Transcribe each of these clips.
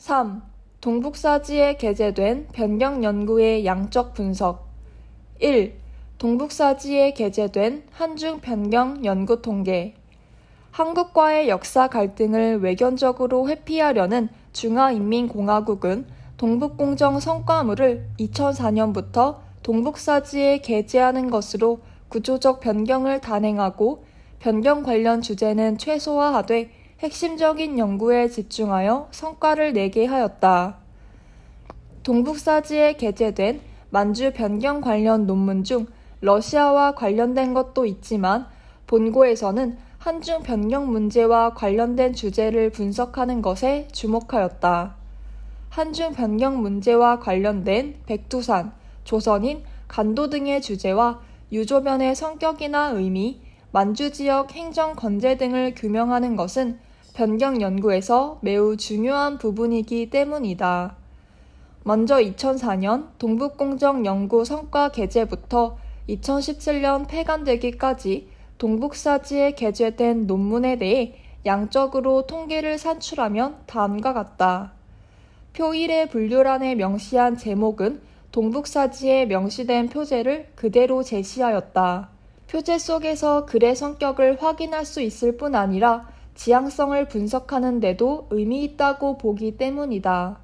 3. 동북사지에 게재된 변경 연구의 양적 분석. 1. 동북사지에 게재된 한중 변경 연구 통계. 한국과의 역사 갈등을 외견적으로 회피하려는 중화인민공화국은 동북공정 성과물을 2004년부터 동북사지에 게재하는 것으로 구조적 변경을 단행하고 변경 관련 주제는 최소화하되 핵심적인 연구에 집중하여 성과를 내게 하였다. 동북사지에 게재된 만주 변경 관련 논문 중 러시아와 관련된 것도 있지만 본고에서는 한중 변경 문제와 관련된 주제를 분석하는 것에 주목하였다. 한중 변경 문제와 관련된 백두산, 조선인, 간도 등의 주제와 유조변의 성격이나 의미, 만주 지역 행정 건재 등을 규명하는 것은 변경 연구에서 매우 중요한 부분이기 때문이다. 먼저 2004년 동북공정 연구 성과 게재부터 2017년 폐간되기까지 동북사지에 게재된 논문에 대해 양적으로 통계를 산출하면 다음과 같다. 표 1의 분류란에 명시한 제목은 동북사지에 명시된 표제를 그대로 제시하였다. 표제 속에서 글의 성격을 확인할 수 있을 뿐 아니라 지향성을 분석하는 데도 의미 있다고 보기 때문이다.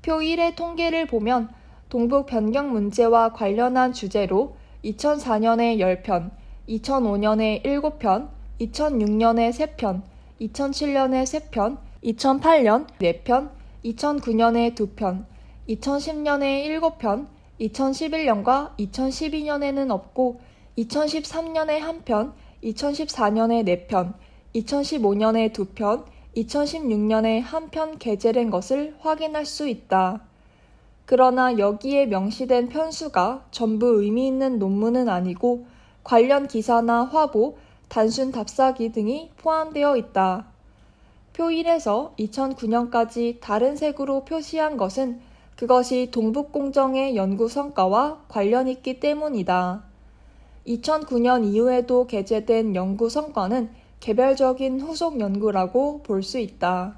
표 1의 통계를 보면 동북 변경 문제와 관련한 주제로 2004년에 10편, 2005년에 7편, 2006년에 3편, 2007년에 3편, 2008년 4편, 2009년에 2편, 2010년에 7편, 2011년과 2012년에는 없고 2013년에 1편, 2014년에 4편, 2015년에 2편, 2016년에 1편 게재된 것을 확인할 수 있다. 그러나 여기에 명시된 편수가 전부 의미 있는 논문은 아니고 관련 기사나 화보, 단순 답사기 등이 포함되어 있다. 표 1에서 2009년까지 다른 색으로 표시한 것은 그것이 동북공정의 연구 성과와 관련 있기 때문이다. 2009년 이후에도 게재된 연구 성과는 개별적인 후속 연구라고 볼 수 있다.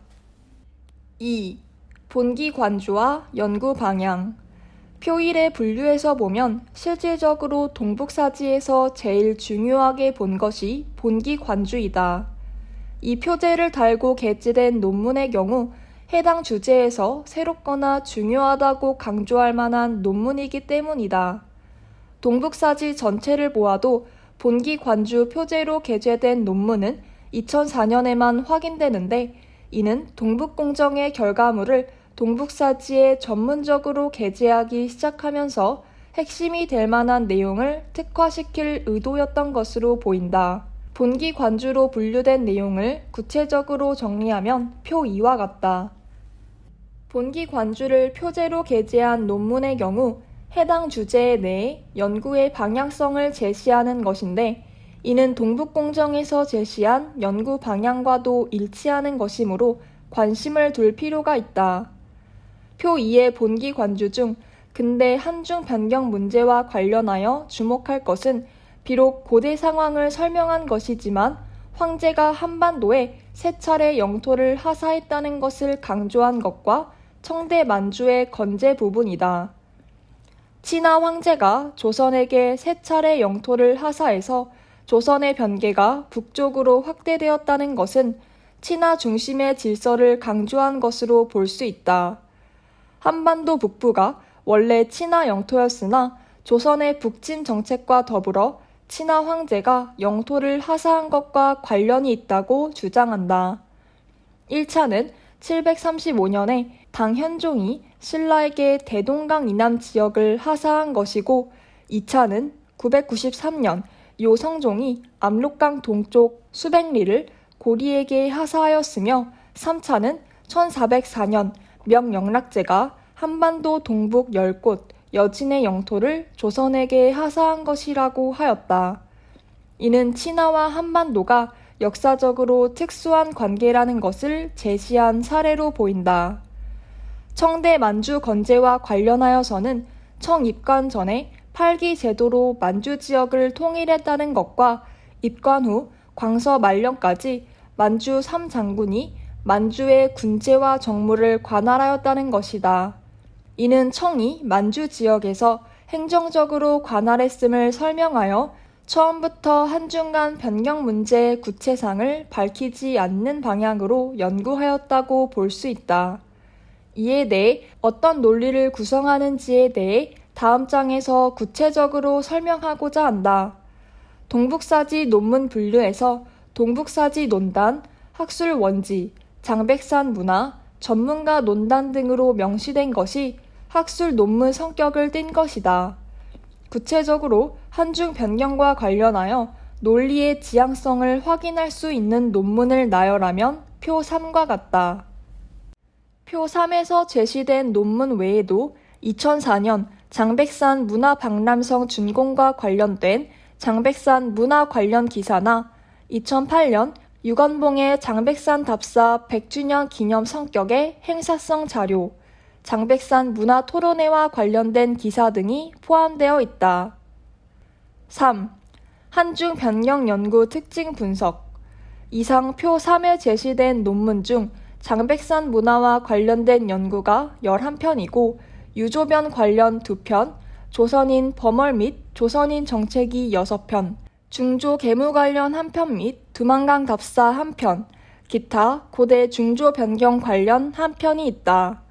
2. 본기 관주와 연구 방향. 표 1의 분류에서 보면 실질적으로 동북사지에서 제일 중요하게 본 것이 본기 관주이다. 이 표제를 달고 게재된 논문의 경우 해당 주제에서 새롭거나 중요하다고 강조할 만한 논문이기 때문이다. 동북사지 전체를 보아도 본기 관주 표제로 게재된 논문은 2004년에만 확인되는데 이는 동북공정의 결과물을 동북사지에 전문적으로 게재하기 시작하면서 핵심이 될 만한 내용을 특화시킬 의도였던 것으로 보인다. 본기 관주로 분류된 내용을 구체적으로 정리하면 표 2와 같다. 본기 관주를 표제로 게재한 논문의 경우 해당 주제에 대해 연구의 방향성을 제시하는 것인데 이는 동북공정에서 제시한 연구 방향과도 일치하는 것이므로 관심을 둘 필요가 있다. 표 2의 본기 관주 중 근대 한중 변경 문제와 관련하여 주목할 것은 비록 고대 상황을 설명한 것이지만 황제가 한반도에 3차례 영토를 하사했다는 것을 강조한 것과 청대 만주의 건재 부분이다. 친하 황제가 조선에게 3차례 영토를 하사해서 조선의 변개가 북쪽으로 확대되었다는 것은 친하 중심의 질서를 강조한 것으로 볼 수 있다. 한반도 북부가 원래 친하 영토였으나 조선의 북침 정책과 더불어 친하 황제가 영토를 하사한 것과 관련이 있다고 주장한다. 1차는 735년에 당현종이 신라에게 대동강 이남 지역을 하사한 것이고 2차는 993년 요성종이 압록강 동쪽 수백 리를 고리에게 하사하였으며 3차는 1404년 명영락제가 한반도 동북 10곳 여진의 영토를 조선에게 하사한 것이라고 하였다. 이는 친하와 한반도가 역사적으로 특수한 관계라는 것을 제시한 사례로 보인다. 청대 만주 건재와 관련하여서는 청 입관 전에 8기 제도로 만주 지역을 통일했다는 것과 입관 후 광서 말년까지 만주 3장군이 만주의 군제와 정무를 관할하였다는 것이다. 이는 청이 만주 지역에서 행정적으로 관할했음을 설명하여 처음부터 한중간 변경 문제의 구체상을 밝히지 않는 방향으로 연구하였다고 볼 수 있다. 이에 대해 어떤 논리를 구성하는지에 대해 다음 장에서 구체적으로 설명하고자 한다. 동북사지 논문 분류에서 동북사지 논단, 학술 원지, 장백산 문화, 전문가 논단 등으로 명시된 것이 학술 논문 성격을 띈 것이다. 구체적으로 한중 변경과 관련하여 논리의 지향성을 확인할 수 있는 논문을 나열하면 표 3과 같다. 표 3에서 제시된 논문 외에도 2004년 장백산 문화박람성 준공과 관련된 장백산 문화 관련 기사나 2008년 유건봉의 장백산 답사 100주년 기념 성격의 행사성 자료, 장백산 문화 토론회와 관련된 기사 등이 포함되어 있다. 3. 한중 변경 연구 특징 분석. 이상 표 3에 제시된 논문 중 장백산 문화와 관련된 연구가 11편이고 유조변 관련 2편, 조선인 범월 및 조선인 정책이 6편, 중조 계무 관련 1편 및 두만강 답사 1편, 기타 고대 중조 변경 관련 1편이 있다.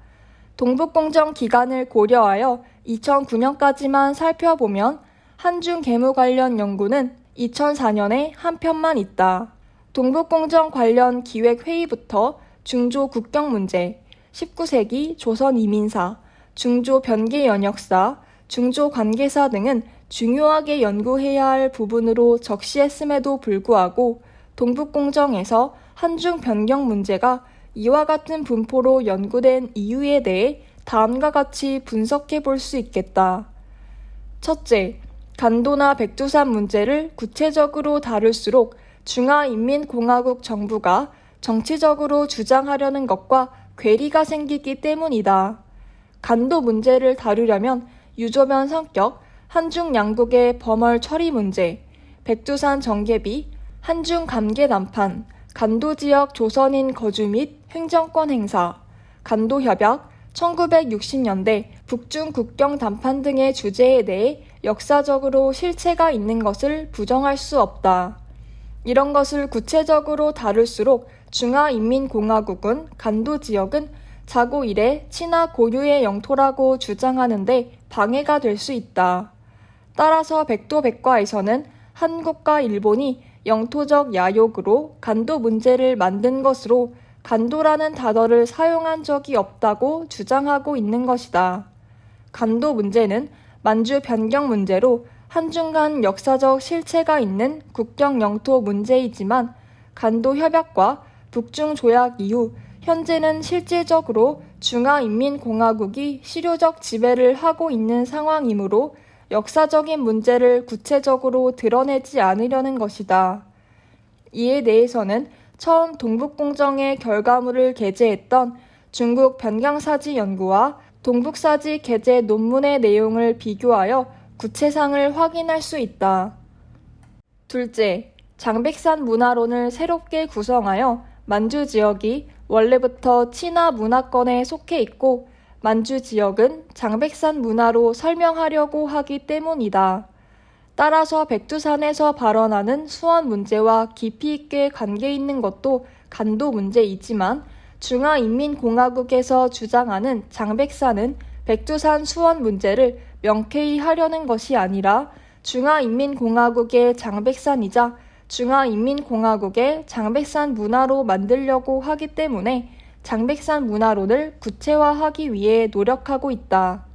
동북공정 기간을 고려하여 2009년까지만 살펴보면 한중 계무 관련 연구는 2004년에 1편만 있다. 동북공정 관련 기획회의부터 중조 국경 문제, 19세기 조선 이민사, 중조 변계 연역사, 중조 관계사 등은 중요하게 연구해야 할 부분으로 적시했음에도 불구하고 동북공정에서 한중 변경 문제가 이와 같은 분포로 연구된 이유에 대해 다음과 같이 분석해 볼 수 있겠다. 첫째, 간도나 백두산 문제를 구체적으로 다룰수록 중화인민공화국 정부가 정치적으로 주장하려는 것과 괴리가 생기기 때문이다. 간도 문제를 다루려면 유조변 성격, 한중 양국의 범월 처리 문제, 백두산 정계비, 한중 감계 난판, 간도 지역 조선인 거주 및 행정권 행사, 간도 협약, 1960년대 북중 국경 담판 등의 주제에 대해 역사적으로 실체가 있는 것을 부정할 수 없다. 이런 것을 구체적으로 다룰수록 중화인민공화국은 간도 지역은 자고 이래 친화 고유의 영토라고 주장하는데 방해가 될 수 있다. 따라서 백도백과에서는 한국과 일본이 영토적 야욕으로 간도 문제를 만든 것으로 간도라는 단어를 사용한 적이 없다고 주장하고 있는 것이다. 간도 문제는 만주 변경 문제로 한중 간 역사적 실체가 있는 국경 영토 문제이지만 간도 협약과 북중 조약 이후 현재는 실질적으로 중화인민공화국이 실효적 지배를 하고 있는 상황이므로 역사적인 문제를 구체적으로 드러내지 않으려는 것이다. 이에 대해서는 처음 동북공정의 결과물을 게재했던 중국 변경사지 연구와 동북사지 게재 논문의 내용을 비교하여 구체상을 확인할 수 있다. 둘째, 장백산 문화론을 새롭게 구성하여 만주 지역이 원래부터 친화 문화권에 속해 있고 만주 지역은 장백산 문화로 설명하려고 하기 때문이다. 따라서 백두산에서 발언하는 수원 문제와 깊이 있게 관계 있는 것도 간도 문제이지만 중화인민공화국에서 주장하는 장백산은 백두산 수원 문제를 명쾌히 하려는 것이 아니라 중화인민공화국의 장백산이자 중화인민공화국의 장백산 문화로 만들려고 하기 때문에 장백산 문화론을 구체화하기 위해 노력하고 있다.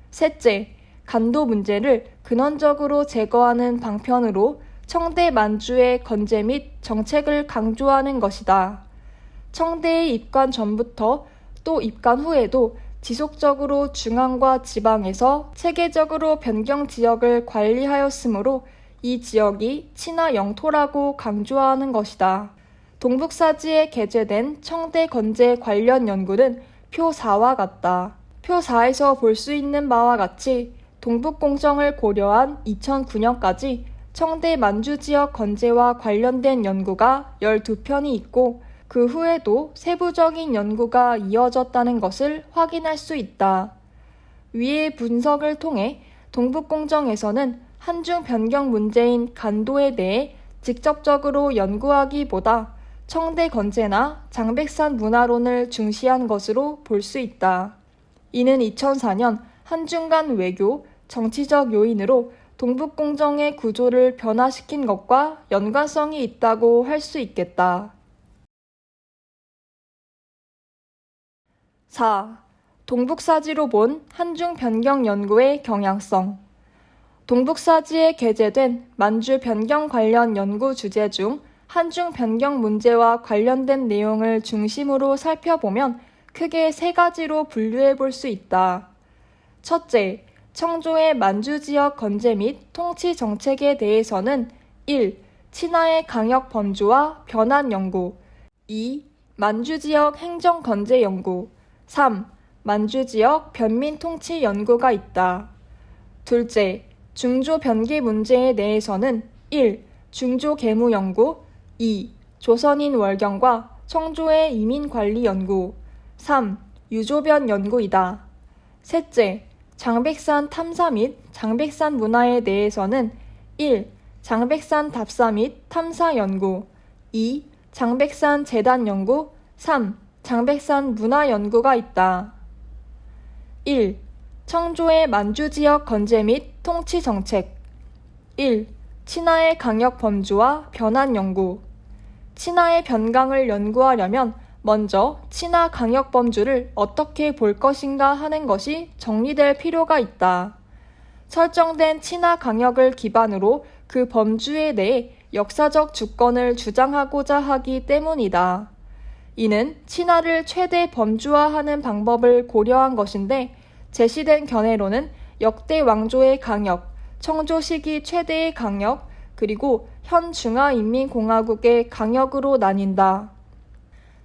셋째, 간도 문제를 근원적으로 제거하는 방편으로 청대 만주의 건재 및 정책을 강조하는 것이다. 청대에 입관 전부터 또 입관 후에도 지속적으로 중앙과 지방에서 체계적으로 변경 지역을 관리하였으므로 이 지역이 친화 영토라고 강조하는 것이다. 동북사지에 게재된 청대 건재 관련 연구는 표 4와 같다. 표 4에서 볼 수 있는 바와 같이 동북공정을 고려한 2009년까지 청대 만주 지역 건재와 관련된 연구가 12편이 있고 그 후에도 세부적인 연구가 이어졌다는 것을 확인할 수 있다. 위의 분석을 통해 동북공정에서는 한중 변경 문제인 간도에 대해 직접적으로 연구하기보다 청대 건재나 장백산 문화론을 중시한 것으로 볼 수 있다. 이는 2004년 한중 간 외교, 정치적 요인으로 동북공정의 구조를 변화시킨 것과 연관성이 있다고 할 수 있겠다. 4. 동북사지로 본 한중 변경 연구의 경향성. 동북사지에 게재된 만주 변경 관련 연구 주제 중 한중 변경 문제와 관련된 내용을 중심으로 살펴보면 크게 세 가지로 분류해 볼 수 있다. 첫째, 청조의 만주 지역 건재 및 통치 정책에 대해서는 1. 친화의 강역 범주와 변환 연구 2. 만주 지역 행정 건재 연구 3. 만주 지역 변민 통치 연구가 있다. 둘째, 중조 변기 문제에 대해서는 1. 중조 계무 연구 2. 조선인 월경과 청조의 이민관리 연구 3. 유조변 연구이다. 셋째, 장백산 탐사 및 장백산 문화에 대해서는 1. 장백산 답사 및 탐사 연구 2. 장백산 재단 연구 3. 장백산 문화 연구가 있다. 1. 청조의 만주 지역 건재 및 통치 정책 1. 친화의 강역 범주와 변환 연구 친화의 변강을 연구하려면 먼저 친화 강역 범주를 어떻게 볼 것인가 하는 것이 정리될 필요가 있다. 설정된 친화 강역을 기반으로 그 범주에 대해 역사적 주권을 주장하고자 하기 때문이다. 이는 친화를 최대 범주화하는 방법을 고려한 것인데 제시된 견해로는 역대 왕조의 강역, 청조 시기 최대의 강역, 그리고 현 중화인민공화국의 강역으로 나뉜다.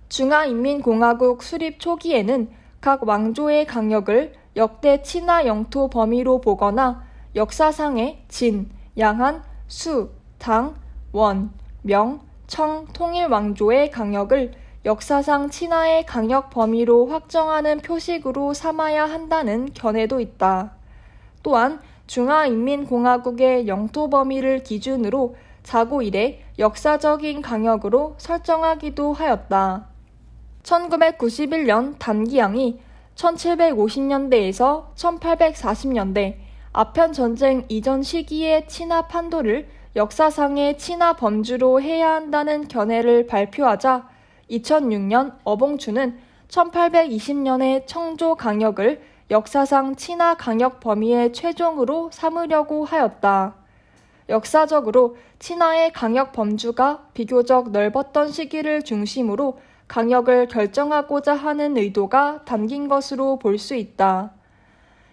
중화인민공화국 수립 초기에는 각 왕조의 강역을 역대 친화 영토 범위로 보거나 역사상의 진, 양한, 수, 당, 원, 명, 청 통일 왕조의 강역을 역사상 친화의 강역 범위로 확정하는 표식으로 삼아야 한다는 견해도 있다. 또한 중화인민공화국의 영토 범위를 기준으로 자고 이래 역사적인 강역으로 설정하기도 하였다. 1991년 단기항이 1750년대에서 1840년대 아편전쟁 이전 시기의 친화 판도를 역사상의 친화 범주로 해야 한다는 견해를 발표하자 2006년 어봉추는 1820년의 청조 강역을 역사상 친화 강역 범위의 최종으로 삼으려고 하였다. 역사적으로 친화의 강역 범주가 비교적 넓었던 시기를 중심으로 강역을 결정하고자 하는 의도가 담긴 것으로 볼 수 있다.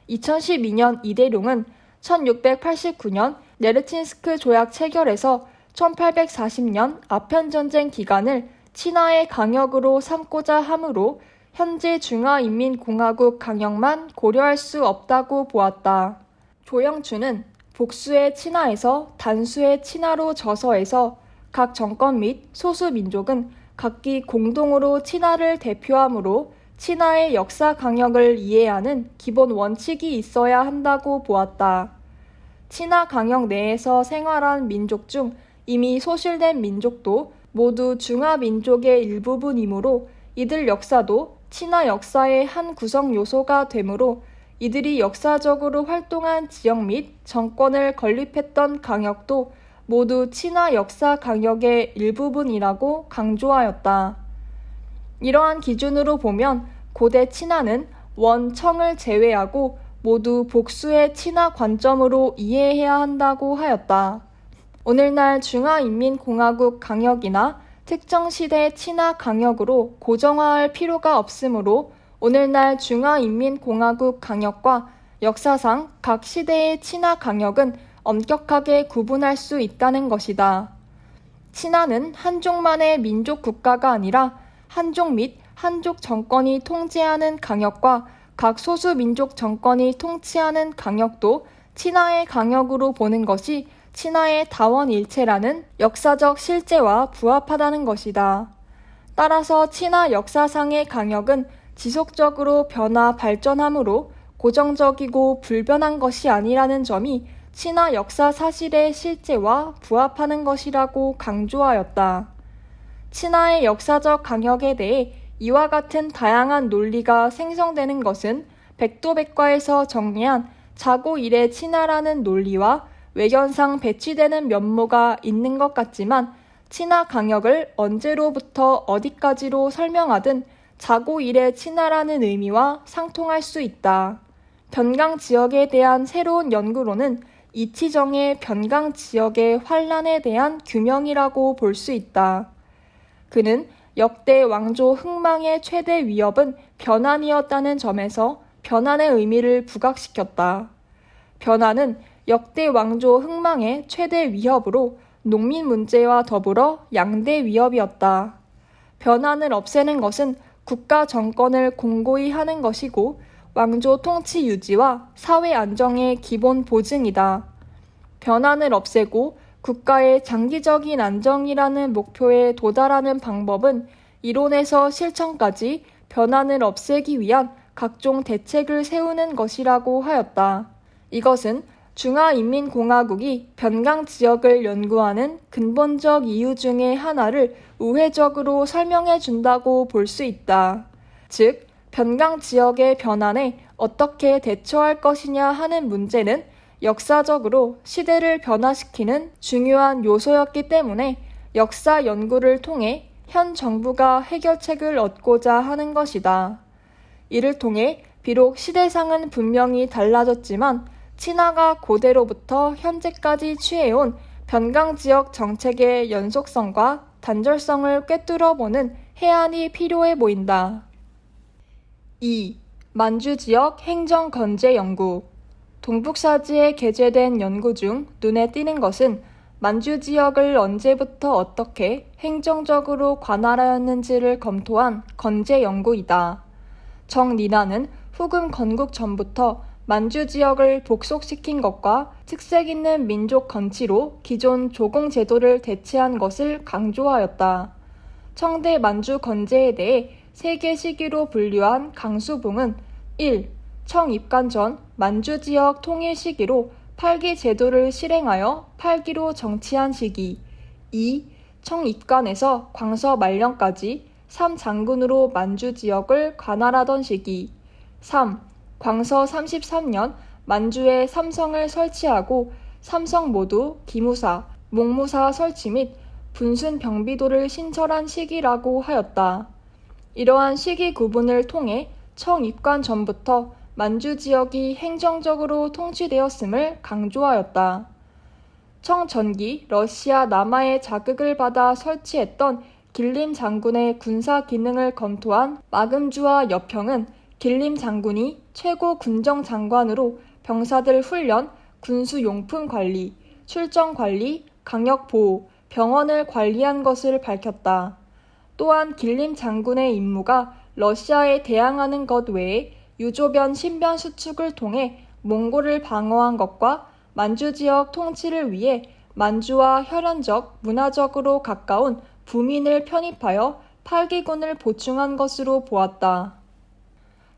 2012년 이대룡은 1689년 네르친스크 조약 체결에서 1840년 아편전쟁 기간을 친화의 강역으로 삼고자 하므로 현재 중화인민공화국 강역만 고려할 수 없다고 보았다. 조영추는 복수의 친화에서 단수의 친화로 저서해서 각 정권 및 소수 민족은 각기 공동으로 친화를 대표하므로 친화의 역사 강역을 이해하는 기본 원칙이 있어야 한다고 보았다. 친화 강역 내에서 생활한 민족 중 이미 소실된 민족도 모두 중화민족의 일부분이므로 이들 역사도 친화 역사의 한 구성 요소가 되므로 이들이 역사적으로 활동한 지역 및 정권을 건립했던 강역도 모두 친화 역사 강역의 일부분이라고 강조하였다. 이러한 기준으로 보면 고대 친화는 원, 청을 제외하고 모두 복수의 친화 관점으로 이해해야 한다고 하였다. 오늘날 중화인민공화국 강역이나 특정 시대 친화 강역으로 고정화할 필요가 없으므로 오늘날 중화인민공화국 강역과 역사상 각 시대의 친화 강역은 엄격하게 구분할 수 있다는 것이다. 친화는 한족만의 민족 국가가 아니라 한족 및 한족 정권이 통제하는 강역과 각 소수 민족 정권이 통치하는 강역도 친화의 강역으로 보는 것이 친화의 다원일체라는 역사적 실제와 부합하다는 것이다. 따라서 친화 역사상의 강역은 지속적으로 변화 발전하므로 고정적이고 불변한 것이 아니라는 점이 친화 역사 사실의 실제와 부합하는 것이라고 강조하였다. 친화의 역사적 강역에 대해 이와 같은 다양한 논리가 생성되는 것은 백도백과에서 정리한 자고 일의 친화라는 논리와 외견상 배치되는 면모가 있는 것 같지만 친화 강역을 언제로부터 어디까지로 설명하든 자고 일의 친화라는 의미와 상통할 수 있다. 변강 지역에 대한 새로운 연구로는 이치정의 변강 지역의 환란에 대한 규명이라고 볼 수 있다. 그는 역대 왕조 흥망의 최대 위협은 변환이었다는 점에서 변환의 의미를 부각시켰다. 변환은 역대 왕조 흥망의 최대 위협으로 농민 문제와 더불어 양대 위협이었다. 변환을 없애는 것은 국가 정권을 공고히 하는 것이고 왕조 통치 유지와 사회 안정의 기본 보증이다. 변환을 없애고 국가의 장기적인 안정이라는 목표에 도달하는 방법은 이론에서 실천까지 변환을 없애기 위한 각종 대책을 세우는 것이라고 하였다. 이것은 중화인민공화국이 변강 지역을 연구하는 근본적 이유 중의 하나를 우회적으로 설명해 준다고 볼 수 있다. 즉, 변강 지역의 변환에 어떻게 대처할 것이냐 하는 문제는 역사적으로 시대를 변화시키는 중요한 요소였기 때문에 역사 연구를 통해 현 정부가 해결책을 얻고자 하는 것이다. 이를 통해 비록 시대상은 분명히 달라졌지만 친화가 고대로부터 현재까지 취해온 변강지역 정책의 연속성과 단절성을 꿰뚫어보는 해안이 필요해 보인다. 2. 만주지역 행정건재 연구. 동북사지에 게재된 연구 중 눈에 띄는 것은 만주지역을 언제부터 어떻게 행정적으로 관할하였는지를 검토한 건재 연구이다. 정리나는 후금 건국 전부터 만주 지역을 복속시킨 것과 특색 있는 민족 건치로 기존 조공 제도를 대체한 것을 강조하였다. 청대 만주 건재에 대해 세 개 시기로 분류한 강수봉은 1. 청 입간 전 만주 지역 통일 시기로 8기 제도를 실행하여 8기로 정치한 시기. 2. 청 입간에서 광서 말년까지 3장군으로 만주 지역을 관할하던 시기. 3. 광서 33년 만주에 삼성을 설치하고 삼성 모두 기무사, 목무사 설치 및 분순 병비도를 신설한 시기라고 하였다. 이러한 시기 구분을 통해 청 입관 전부터 만주 지역이 행정적으로 통치되었음을 강조하였다. 청 전기 러시아 남하의 자극을 받아 설치했던 길림 장군의 군사 기능을 검토한 마금주와 여평은 길림 장군이 최고 군정 장관으로 병사들 훈련, 군수 용품 관리, 출정 관리, 강역 보호, 병원을 관리한 것을 밝혔다. 또한 길림 장군의 임무가 러시아에 대항하는 것 외에 유조변 신변 수축을 통해 몽골을 방어한 것과 만주 지역 통치를 위해 만주와 혈연적, 문화적으로 가까운 부민을 편입하여 8기군을 보충한 것으로 보았다.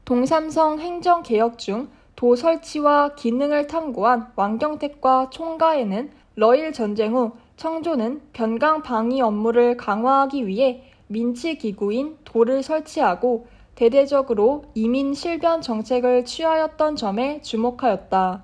동삼성 행정개혁 중 도 설치와 기능을 탐구한 왕경택과 총가에는 러일 전쟁 후 청조는 변강 방위 업무를 강화하기 위해 민치기구인 도를 설치하고 대대적으로 이민 실변 정책을 취하였던 점에 주목하였다.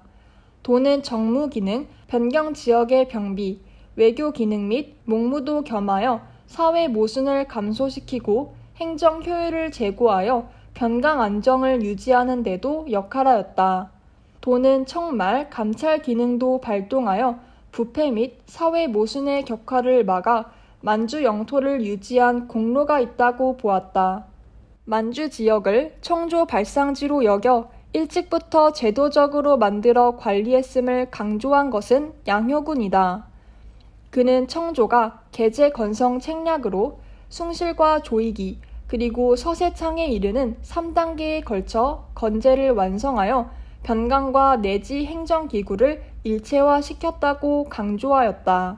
도는 정무 기능, 변경 지역의 병비, 외교 기능 및 목무도 겸하여 사회 모순을 감소시키고 행정 효율을 제고하여 변강 안정을 유지하는 데도 역할하였다. 도는 청말, 감찰 기능도 발동하여 부패 및 사회 모순의 격화를 막아 만주 영토를 유지한 공로가 있다고 보았다. 만주 지역을 청조 발상지로 여겨 일찍부터 제도적으로 만들어 관리했음을 강조한 것은 양효군이다. 그는 청조가 계제 건성 책략으로 숭실과 조이기 그리고 서세창에 이르는 3단계에 걸쳐 건재를 완성하여 변강과 내지 행정기구를 일체화시켰다고 강조하였다.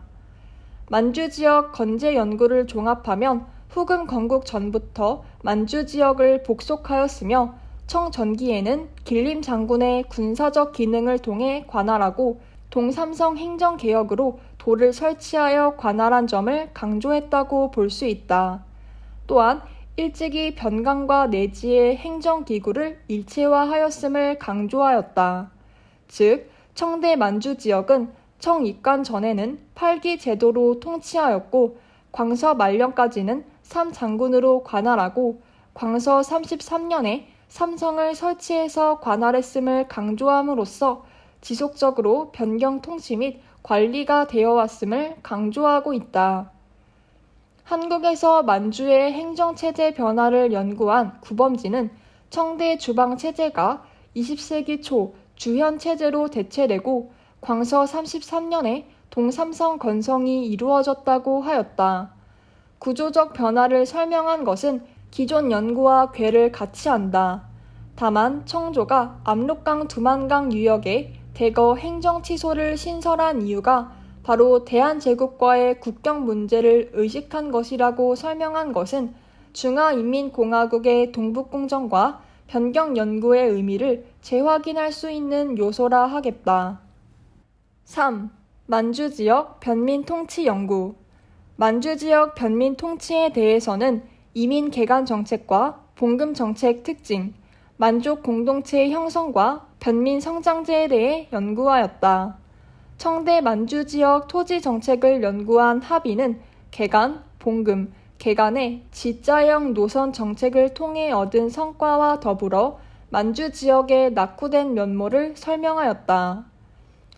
만주 지역 건재 연구를 종합하면 후금 건국 전부터 만주 지역을 복속하였으며 청 전기에는 길림 장군의 군사적 기능을 통해 관할하고 동삼성 행정개혁으로 도를 설치하여 관할한 점을 강조했다고 볼 수 있다. 또한 일찍이 변강과 내지의 행정기구를 일체화하였음을 강조하였다. 즉, 청대 만주 지역은 청 입관 전에는 8기 제도로 통치하였고 광서 말년까지는 삼장군으로 관할하고 광서 33년에 삼성을 설치해서 관할했음을 강조함으로써 지속적으로 변경 통치 및 관리가 되어 왔음을 강조하고 있다. 한국에서 만주의 행정체제 변화를 연구한 구범진은 청대 주방체제가 20세기 초 주현체제로 대체되고 광서 33년에 동삼성 건성이 이루어졌다고 하였다. 구조적 변화를 설명한 것은 기존 연구와 궤를 같이 한다. 다만 청조가 압록강 두만강 유역에 대거 행정치소를 신설한 이유가 바로 대한제국과의 국경 문제를 의식한 것이라고 설명한 것은 중화인민공화국의 동북공정과 변경 연구의 의미를 재확인할 수 있는 요소라 하겠다. 3. 만주지역 변민통치 연구. 만주지역 변민통치에 대해서는 이민개간정책과 봉금정책 특징, 만족 공동체 형성과 변민성장제에 대해 연구하였다. 청대 만주지역 토지정책을 연구한 합의는 개간, 봉금, 개간의 지자형 노선 정책을 통해 얻은 성과와 더불어 만주지역의 낙후된 면모를 설명하였다.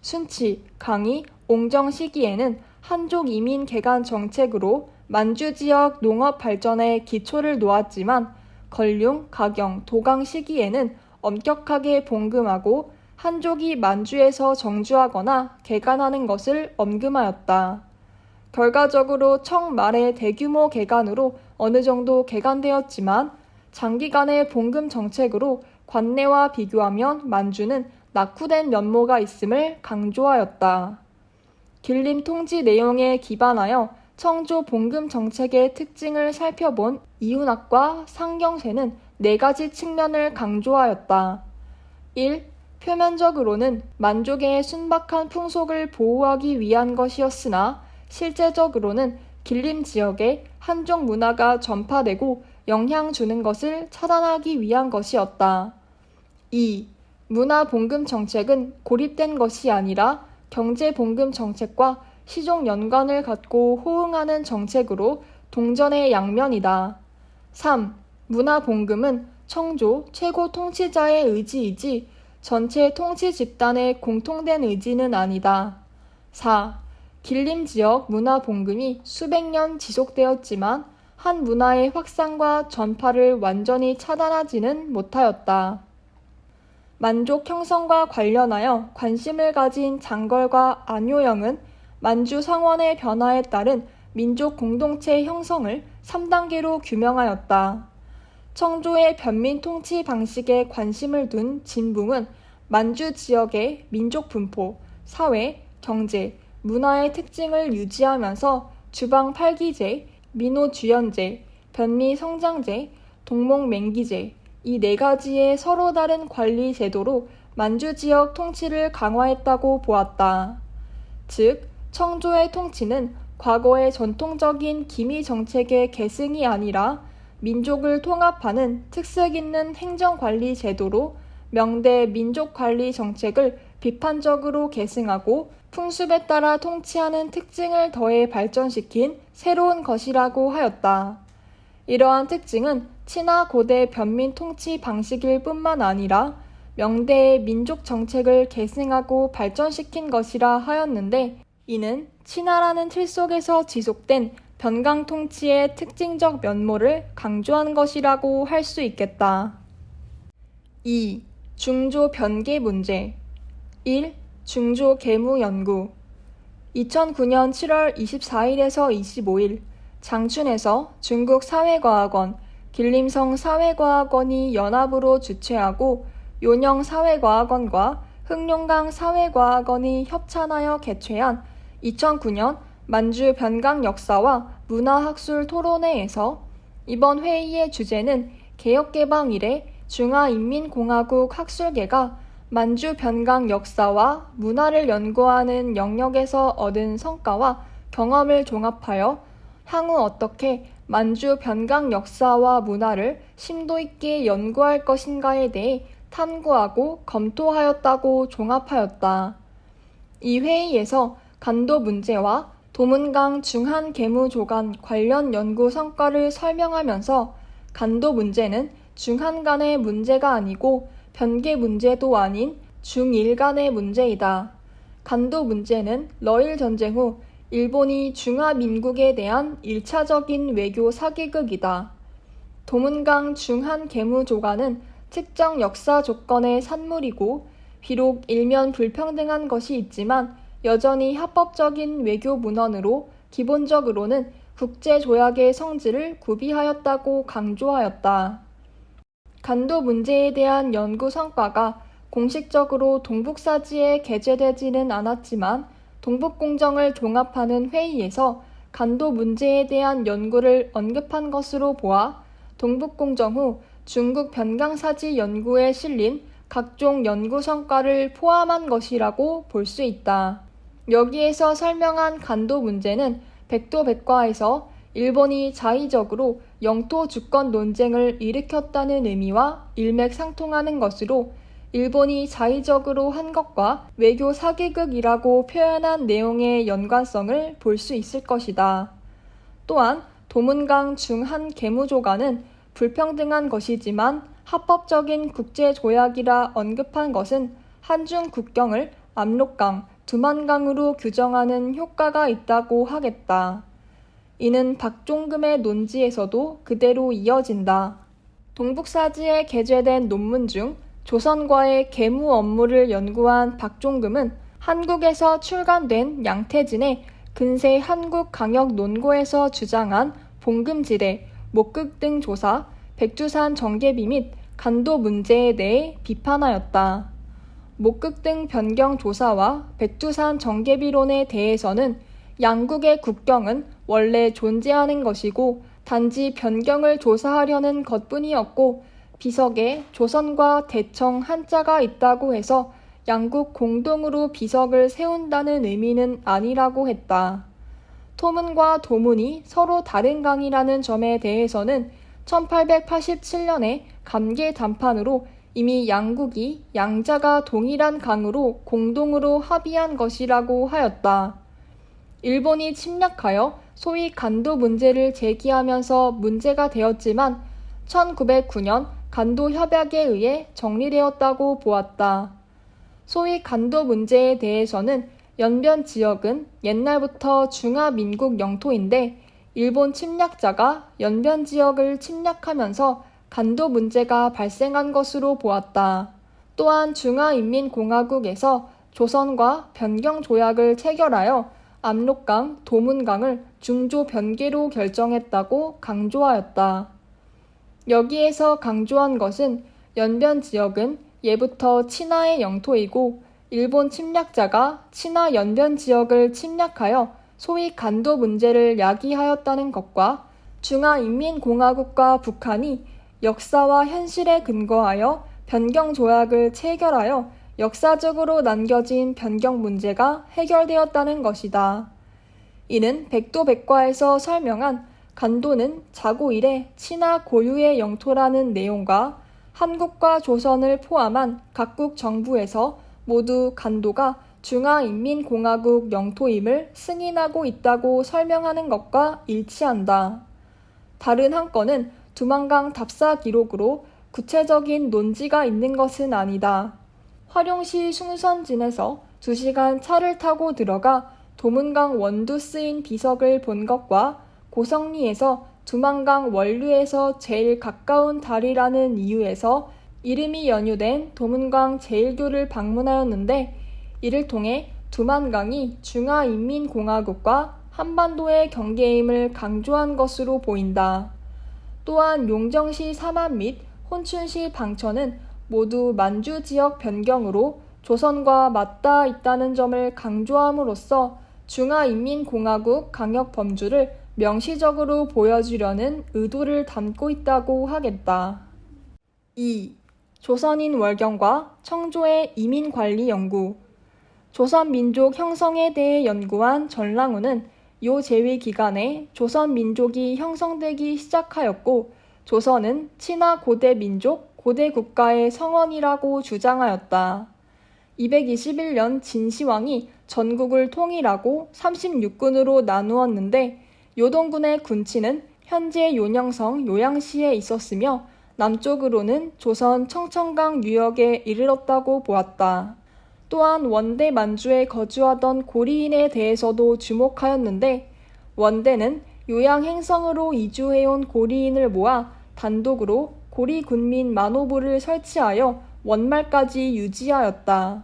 순치, 강의, 옹정 시기에는 한족 이민 개간 정책으로 만주지역 농업 발전에 기초를 놓았지만 걸륭, 가경, 도강 시기에는 엄격하게 봉금하고 한족이 만주에서 정주하거나 개간하는 것을 엄금하였다. 결과적으로 청 말의 대규모 개간으로 어느 정도 개간되었지만 장기간의 봉금 정책으로 관내와 비교하면 만주는 낙후된 면모가 있음을 강조하였다. 길림 통지 내용에 기반하여 청조 봉금 정책의 특징을 살펴본 이훈학과 상경세는 4가지 측면을 강조하였다. 1. 표면적으로는 만족의 순박한 풍속을 보호하기 위한 것이었으나 실제적으로는 길림 지역에 한족 문화가 전파되고 영향 주는 것을 차단하기 위한 것이었다. 2. 문화 봉금 정책은 고립된 것이 아니라 경제 봉금 정책과 시종 연관을 갖고 호응하는 정책으로 동전의 양면이다. 3. 문화 봉금은 청조 최고 통치자의 의지이지 전체 통치 집단의 공통된 의지는 아니다. 4. 길림 지역 문화 봉금이 수백 년 지속되었지만 한 문화의 확산과 전파를 완전히 차단하지는 못하였다. 만족 형성과 관련하여 관심을 가진 장걸과 안효영은 만주 상원의 변화에 따른 민족 공동체 형성을 3단계로 규명하였다. 청조의 변민 통치 방식에 관심을 둔 진붕은 만주 지역의 민족 분포, 사회, 경제, 문화의 특징을 유지하면서 주방 8기제, 민호주연제, 변미 성장제, 동목맹기제 이 4가지의 서로 다른 관리 제도로 만주 지역 통치를 강화했다고 보았다. 즉, 청조의 통치는 과거의 전통적인 기미 정책의 계승이 아니라 민족을 통합하는 특색 있는 행정관리 제도로 명대 민족관리 정책을 비판적으로 계승하고 풍습에 따라 통치하는 특징을 더해 발전시킨 새로운 것이라고 하였다. 이러한 특징은 친화 고대 변민 통치 방식일 뿐만 아니라 명대의 민족 정책을 계승하고 발전시킨 것이라 하였는데 이는 친화라는 틀 속에서 지속된 변강 통치의 특징적 면모를 강조한 것이라고 할 수 있겠다. 2. 중조 변계 문제. 1. 중조 계무 연구. 2009년 7월 24일에서 25일 장춘에서 중국 사회과학원, 길림성 사회과학원이 연합으로 주최하고 요령 사회과학원과 흑룡강 사회과학원이 협찬하여 개최한 2009년 만주 변강 역사와 문화학술 토론회에서 이번 회의의 주제는 개혁개방 이래 중화인민공화국 학술계가 만주 변강 역사와 문화를 연구하는 영역에서 얻은 성과와 경험을 종합하여 향후 어떻게 만주 변강 역사와 문화를 심도 있게 연구할 것인가에 대해 탐구하고 검토하였다고 종합하였다. 이 회의에서 간도 문제와 도문강 중한계무조간 관련 연구 성과를 설명하면서 간도 문제는 중한 간의 문제가 아니고 변계 문제도 아닌 중일 간의 문제이다. 간도 문제는 러일 전쟁 후 일본이 중화민국에 대한 1차적인 외교 사기극이다. 도문강 중한계무조간은 특정 역사 조건의 산물이고 비록 일면 불평등한 것이 있지만 여전히 합법적인 외교 문헌으로 기본적으로는 국제조약의 성질을 구비하였다고 강조하였다. 간도 문제에 대한 연구 성과가 공식적으로 동북사지에 게재되지는 않았지만 동북공정을 종합하는 회의에서 간도 문제에 대한 연구를 언급한 것으로 보아 동북공정 후 중국 변강사지 연구에 실린 각종 연구 성과를 포함한 것이라고 볼 수 있다. 여기에서 설명한 간도 문제는 백도백과에서 일본이 자의적으로 영토 주권 논쟁을 일으켰다는 의미와 일맥상통하는 것으로 일본이 자의적으로 한 것과 외교 사기극이라고 표현한 내용의 연관성을 볼 수 있을 것이다. 또한 도문강 중한계무조간은 불평등한 것이지만 합법적인 국제조약이라 언급한 것은 한중 국경을 압록강, 두만강으로 규정하는 효과가 있다고 하겠다. 이는 박종금의 논지에서도 그대로 이어진다. 동북사지에 게재된 논문 중 조선과의 계무 업무를 연구한 박종금은 한국에서 출간된 양태진의 근세 한국강역논고에서 주장한 봉금지대, 목극 등 조사, 백두산 정계비 및 간도 문제에 대해 비판하였다. 목극 등 변경 조사와 백두산 정계비론에 대해서는 양국의 국경은 원래 존재하는 것이고 단지 변경을 조사하려는 것뿐이었고 비석에 조선과 대청 한자가 있다고 해서 양국 공동으로 비석을 세운다는 의미는 아니라고 했다. 토문과 도문이 서로 다른 강이라는 점에 대해서는 1887년에 감계 담판으로 이미 양국이 양자가 동일한 강으로 공동으로 합의한 것이라고 하였다. 일본이 침략하여 소위 간도 문제를 제기하면서 문제가 되었지만 1909년 간도 협약에 의해 정리되었다고 보았다. 소위 간도 문제에 대해서는 연변 지역은 옛날부터 중화민국 영토인데 일본 침략자가 연변 지역을 침략하면서 간도 문제가 발생한 것으로 보았다. 또한 중화인민공화국에서 조선과 변경조약을 체결하여 압록강, 도문강을 중조 변계로 결정했다고 강조하였다. 여기에서 강조한 것은 연변 지역은 예부터 친화의 영토이고 일본 침략자가 친화 연변 지역을 침략하여 소위 간도 문제를 야기하였다는 것과 중화인민공화국과 북한이 역사와 현실에 근거하여 변경조약을 체결하여 역사적으로 남겨진 변경 문제가 해결되었다는 것이다. 이는 백도백과에서 설명한 간도는 자고 이래 친화 고유의 영토라는 내용과 한국과 조선을 포함한 각국 정부에서 모두 간도가 중화인민공화국 영토임을 승인하고 있다고 설명하는 것과 일치한다. 다른 한 건은 두만강 답사 기록으로 구체적인 논지가 있는 것은 아니다. 화룡시 숭선진에서 2시간 차를 타고 들어가 도문강 원두 쓰인 비석을 본 것과 고성리에서 두만강 원류에서 제일 가까운 다리라는 이유에서 이름이 연유된 도문강 제1교를 방문하였는데 이를 통해 두만강이 중화인민공화국과 한반도의 경계임을 강조한 것으로 보인다. 또한 용정시 삼안 및 혼춘시 방천은 모두 만주 지역 변경으로 조선과 맞닿아 있다는 점을 강조함으로써 중화인민공화국 강력범주를 명시적으로 보여주려는 의도를 담고 있다고 하겠다. 2. 조선인 월경과 청조의 이민관리 연구. 조선민족 형성에 대해 연구한 전랑우는 요 재위 기간에 조선민족이 형성되기 시작하였고 조선은 친화 고대 민족, 고대 국가의 성원이라고 주장하였다. 221년 진시황이 전국을 통일하고 36군으로 나누었는데 요동군의 군치는 현재 요녕성 요양시에 있었으며 남쪽으로는 조선 청천강 유역에 이르렀다고 보았다. 또한 원대 만주에 거주하던 고리인에 대해서도 주목하였는데 원대는 요양 행성으로 이주해온 고리인을 모아 단독으로 고리군민 만호부를 설치하여 원말까지 유지하였다.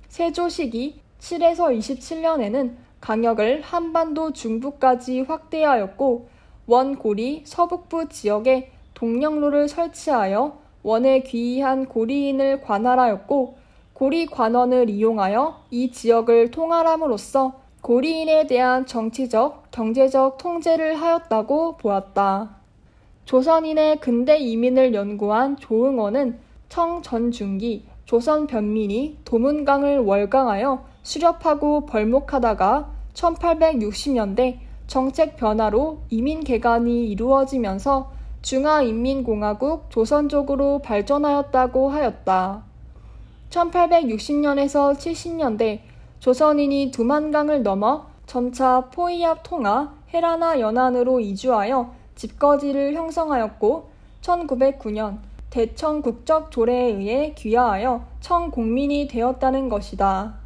세조 시기 7에서 27년에는 강역을 한반도 중부까지 확대하였고 원고리 서북부 지역에 동령로를 설치하여 원에 귀의한 고리인을 관할하였고 고리 관원을 이용하여 이 지역을 통할함으로써 고리인에 대한 정치적, 경제적 통제를 하였다고 보았다. 조선인의 근대 이민을 연구한 조응원은 청전중기 조선 변민이 도문강을 월강하여 수렵하고 벌목하다가 1860년대 정책 변화로 이민 개간이 이루어지면서 중화인민공화국 조선족으로 발전하였다고 하였다. 1860년에서 70년대 조선인이 두만강을 넘어 점차 포이압 통하, 헤라나 연안으로 이주하여 집거지를 형성하였고 1909년 대청 국적 조례에 의해 귀화하여 청공민이 되었다는 것이다.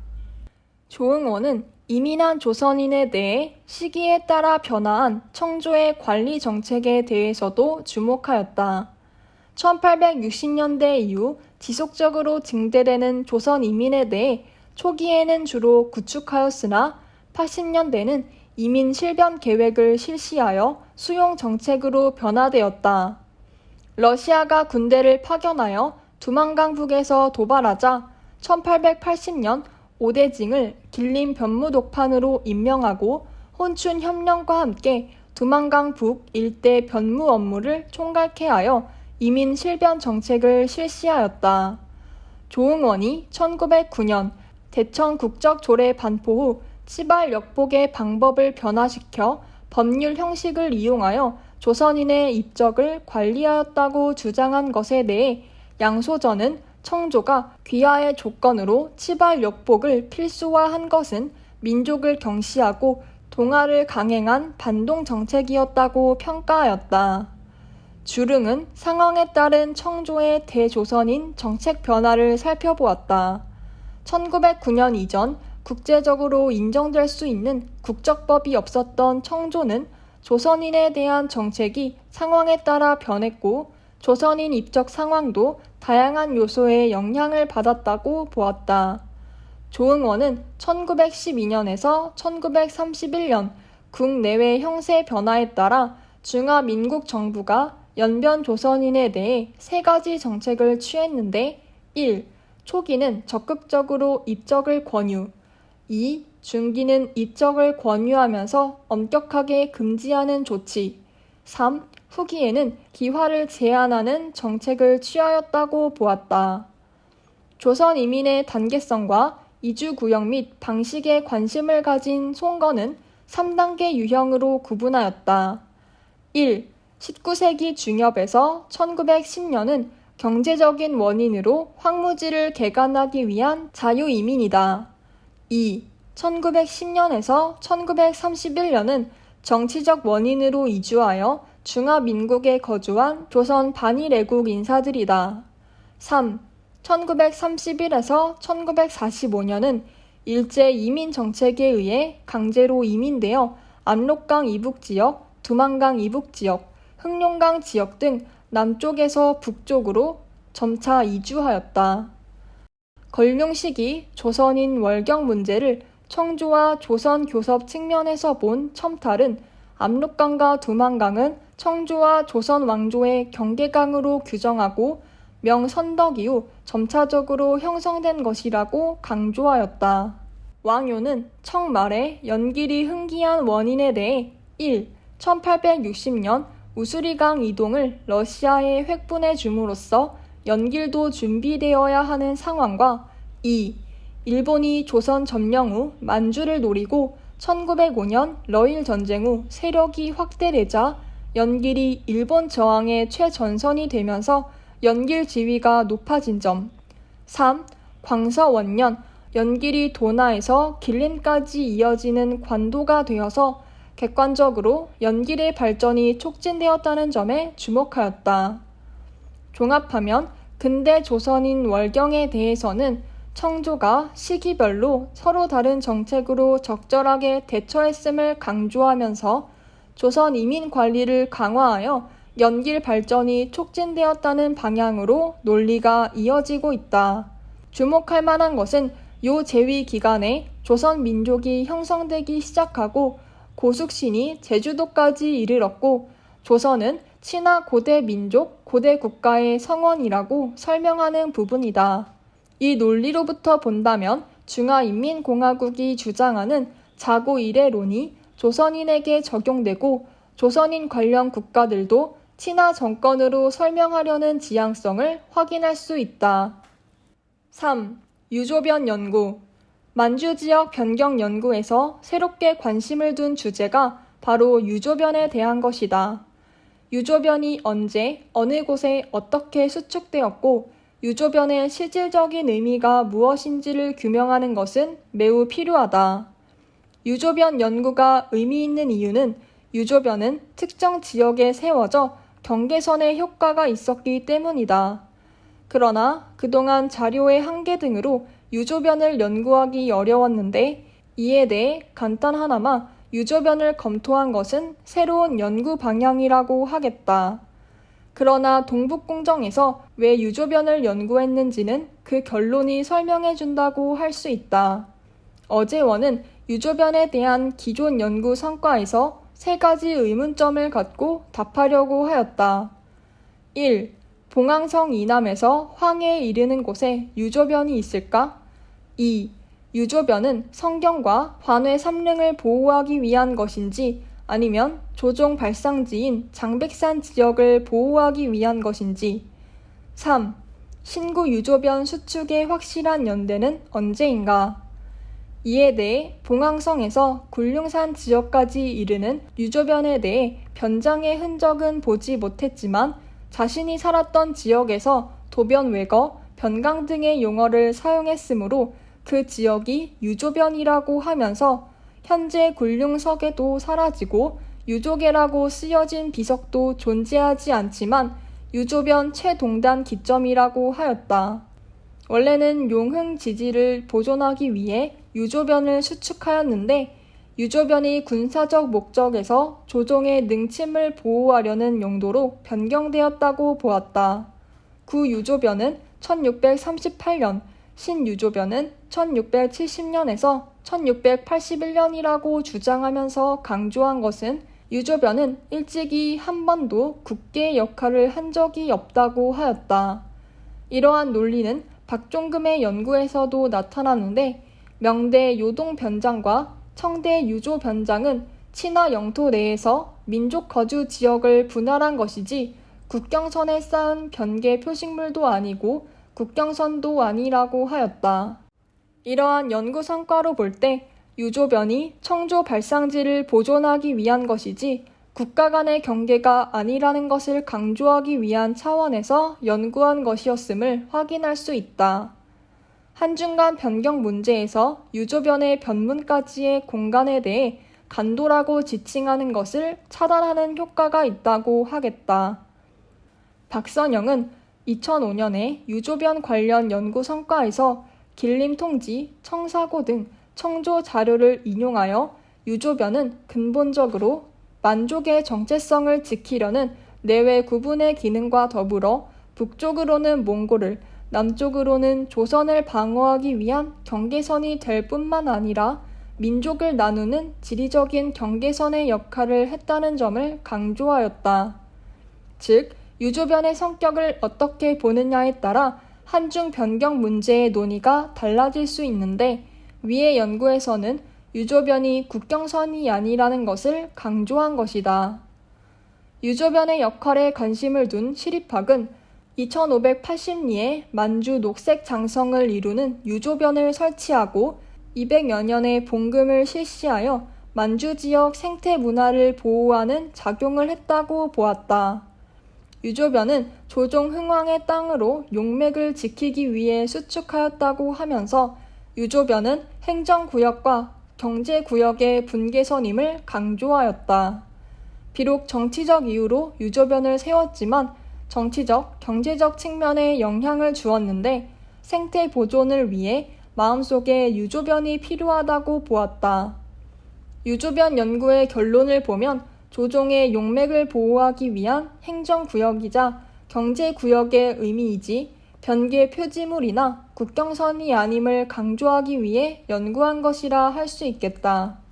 조응원은 이민한 조선인에 대해 시기에 따라 변화한 청조의 관리 정책에 대해서도 주목하였다. 1860년대 이후 지속적으로 증대되는 조선 이민에 대해 초기에는 주로 구축하였으나 80년대는 이민 실변 계획을 실시하여 수용 정책으로 변화되었다. 러시아가 군대를 파견하여 두만강 북에서 도발하자 1880년 오대징을 길림 변무독판으로 임명하고 혼춘 협령과 함께 두만강 북 일대 변무 업무를 총괄케 하여 이민 실변 정책을 실시하였다. 조응원이 1909년 대청 국적 조례 반포 후 치발 역복의 방법을 변화시켜 법률 형식을 이용하여 조선인의 입적을 관리하였다고 주장한 것에 대해 양소전은 청조가 귀화의 조건으로 치발 역복을 필수화한 것은 민족을 경시하고 동아를 강행한 반동 정책이었다고 평가하였다. 주릉은 상황에 따른 청조의 대조선인 정책 변화를 살펴보았다. 1909년 이전 국제적으로 인정될 수 있는 국적법이 없었던 청조는 조선인에 대한 정책이 상황에 따라 변했고 조선인 입적 상황도 다양한 요소에 영향을 받았다고 보았다. 조응원은 1912년에서 1931년 국내외 형세 변화에 따라 중화민국 정부가 연변 조선인에 대해 세 가지 정책을 취했는데 1. 초기는 적극적으로 입적을 권유 2. 중기는 입적을 권유하면서 엄격하게 금지하는 조치 3. 후기에는 기화를 제한하는 정책을 취하였다고 보았다. 조선 이민의 단계성과 이주 구역 및 방식에 관심을 가진 송건은 3단계 유형으로 구분하였다. 1. 19세기 중엽에서 1910년은 경제적인 원인으로 황무지를 개간하기 위한 자유이민이다. 2. 1910년에서 1931년은 정치적 원인으로 이주하여 중화민국에 거주한 조선 반일애국 인사들이다. 3. 1931에서 1945년은 일제 이민 정책에 의해 강제로 이민되어 압록강 이북지역, 두만강 이북지역, 흑룡강 지역 등 남쪽에서 북쪽으로 점차 이주하였다. 걸륭 시기 조선인 월경 문제를 청조와 조선 교섭 측면에서 본 첨탈은 압록강과 두만강은 청조와 조선 왕조의 경계강으로 규정하고 명선덕 이후 점차적으로 형성된 것이라고 강조하였다. 왕요는 청 말에 연길이 흥기한 원인에 대해 1. 1860년 우수리강 이동을 러시아에 획분해 줌으로써 연길도 준비되어야 하는 상황과 2. 일본이 조선 점령 후 만주를 노리고 1905년 러일 전쟁 후 세력이 확대되자 연길이 일본 저항의 최전선이 되면서 연길 지위가 높아진 점. 3. 광서원년 연길이 도나에서 길림까지 이어지는 관도가 되어서 객관적으로 연길의 발전이 촉진되었다는 점에 주목하였다. 종합하면 근대 조선인 월경에 대해서는 청조가 시기별로 서로 다른 정책으로 적절하게 대처했음을 강조하면서 조선 이민 관리를 강화하여 연길 발전이 촉진되었다는 방향으로 논리가 이어지고 있다. 주목할 만한 것은 요 재위 기간에 조선 민족이 형성되기 시작하고 고숙신이 제주도까지 이르렀고 조선은 친화 고대 민족, 고대 국가의 성원이라고 설명하는 부분이다. 이 논리로부터 본다면 중화인민공화국이 주장하는 자고 이래론이 조선인에게 적용되고 조선인 관련 국가들도 친화 정권으로 설명하려는 지향성을 확인할 수 있다. 3. 유조변 연구. 만주 지역 변경 연구에서 새롭게 관심을 둔 주제가 바로 유조변에 대한 것이다. 유조변이 언제, 어느 곳에 어떻게 수축되었고 유조변의 실질적인 의미가 무엇인지를 규명하는 것은 매우 필요하다. 유조변 연구가 의미 있는 이유는 유조변은 특정 지역에 세워져 경계선의 효과가 있었기 때문이다. 그러나 그동안 자료의 한계 등으로 유조변을 연구하기 어려웠는데 이에 대해 간단 하나마 유조변을 검토한 것은 새로운 연구 방향이라고 하겠다. 그러나 동북공정에서 왜 유조변을 연구했는지는 그 결론이 설명해준다고 할 수 있다. 어제원은 유조변에 대한 기존 연구 성과에서 3가지 의문점을 갖고 답하려고 하였다. 1. 봉황성 이남에서 황해에 이르는 곳에 유조변이 있을까? 2. 유조변은 성경과 관외 삼릉을 보호하기 위한 것인지 아니면 조종 발상지인 장백산 지역을 보호하기 위한 것인지. 3. 신구 유조변 수축의 확실한 연대는 언제인가? 이에 대해 봉황성에서 굴륭산 지역까지 이르는 유조변에 대해 변장의 흔적은 보지 못했지만 자신이 살았던 지역에서 도변 외거, 변강 등의 용어를 사용했으므로 그 지역이 유조변이라고 하면서 현재 굴륭석에도 사라지고 유조계라고 쓰여진 비석도 존재하지 않지만 유조변 최동단 기점이라고 하였다. 원래는 용흥 지지를 보존하기 위해 유조변을 수축하였는데 유조변이 군사적 목적에서 조종의 능침을 보호하려는 용도로 변경되었다고 보았다. 구 유조변은 1638년, 신유조변은 1670년에서 1681년이라고 주장하면서 강조한 것은 유조변은 일찍이 한 번도 국계 역할을 한 적이 없다고 하였다. 이러한 논리는 박종금의 연구에서도 나타나는데 명대 요동변장과 청대 유조변장은 친화 영토 내에서 민족 거주 지역을 분할한 것이지 국경선에 쌓은 변계 표식물도 아니고 국경선도 아니라고 하였다. 이러한 연구 성과로 볼 때 유조변이 청조 발상지를 보존하기 위한 것이지 국가 간의 경계가 아니라는 것을 강조하기 위한 차원에서 연구한 것이었음을 확인할 수 있다. 한중간 변경 문제에서 유조변의 변문까지의 공간에 대해 간도라고 지칭하는 것을 차단하는 효과가 있다고 하겠다. 박선영은 2005년에 유조변 관련 연구 성과에서 길림통지, 청사고 등 청조 자료를 인용하여 유조변은 근본적으로 만족의 정체성을 지키려는 내외 구분의 기능과 더불어 북쪽으로는 몽골을, 남쪽으로는 조선을 방어하기 위한 경계선이 될 뿐만 아니라 민족을 나누는 지리적인 경계선의 역할을 했다는 점을 강조하였다. 즉, 유조변의 성격을 어떻게 보느냐에 따라 한중 변경 문제의 논의가 달라질 수 있는데 위의 연구에서는 유조변이 국경선이 아니라는 것을 강조한 것이다. 유조변의 역할에 관심을 둔 시립학은 2580리에 만주 녹색 장성을 이루는 유조변을 설치하고 200여 년의 봉금을 실시하여 만주 지역 생태 문화를 보호하는 작용을 했다고 보았다. 유조변은 조종 흥왕의 땅으로 용맥을 지키기 위해 수축하였다고 하면서 유조변은 행정구역과 경제구역의 분계선임을 강조하였다. 비록 정치적 이유로 유조변을 세웠지만 정치적, 경제적 측면에 영향을 주었는데 생태 보존을 위해 마음속에 유조변이 필요하다고 보았다. 유조변 연구의 결론을 보면 조종의 용맥을 보호하기 위한 행정구역이자 경제구역의 의미이지 변계 표지물이나 국경선이 아님을 강조하기 위해 연구한 것이라 할 수 있겠다.